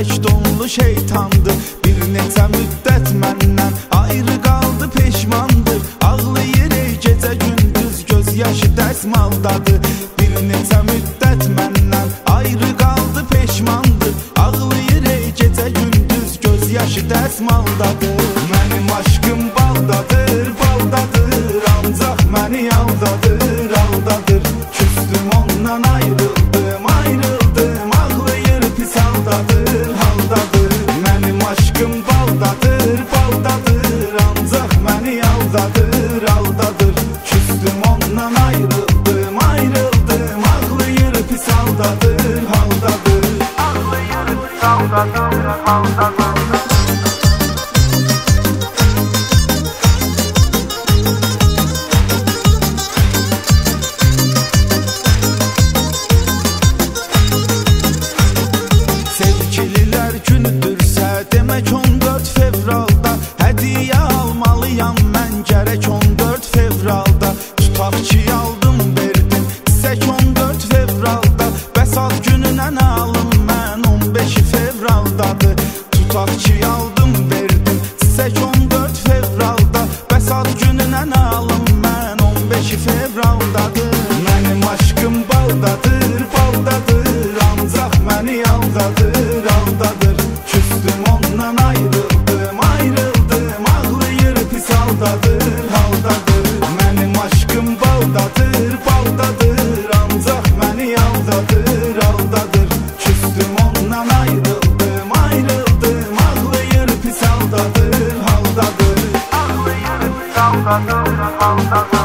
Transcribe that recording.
bək donlu şeytandır. Bir neçə müddət məndən ayrı qaldı, peşmandır. Ağlayır ey gecə gündüz, göz yaşı dəsmaldadır. Bir neçə müddət məndən ayrı qaldı, peşmandır. Ağlayır ey gecə gündüz, göz yaşı dəsmaldadır. Mənim aşkım baldadır, baldadır, ancaq məni aldadır, aldadır. Küstüm ondan ayrıldım, ayrıldım, ağlayır pis haldadır, haldadır. Mənim aşkım baldadır, baldadır, ancaq məni aldadır, aldadır. Küstüm ondan ayrıldım, ayrıldım, ağlayır pis haldadır, haldadır. Ağlayır pis haldadır, haldadır. Sevgililər günüdürsə, demək 14 fevralda hədiyyə almalıyam mən gərək 14 fevralda. Tutaq ki aldım verdim çiçək 14 fevralda, bəs ad gününə nə alım mən 15 fevraldadır. Tutaq ki aldım verdim çiçək 14 fevralda, bəs ad gününə nə alım mən 15 fevraldadır. Mənim aşkım baldadır, baldadır, ancaq məni aldadır, aldadır. Küstüm ondan ayrıldım, ayrıldım, ağlayır pis haldadır, haldadır. Mənim aşkım baldadır, baldadır, ancaq məni aldadır, aldadır. Küstüm ondan ayrıldım, ayrıldım, ağlayır pis haldadır, haldadır. Ağlayır pis haldadır, haldadır.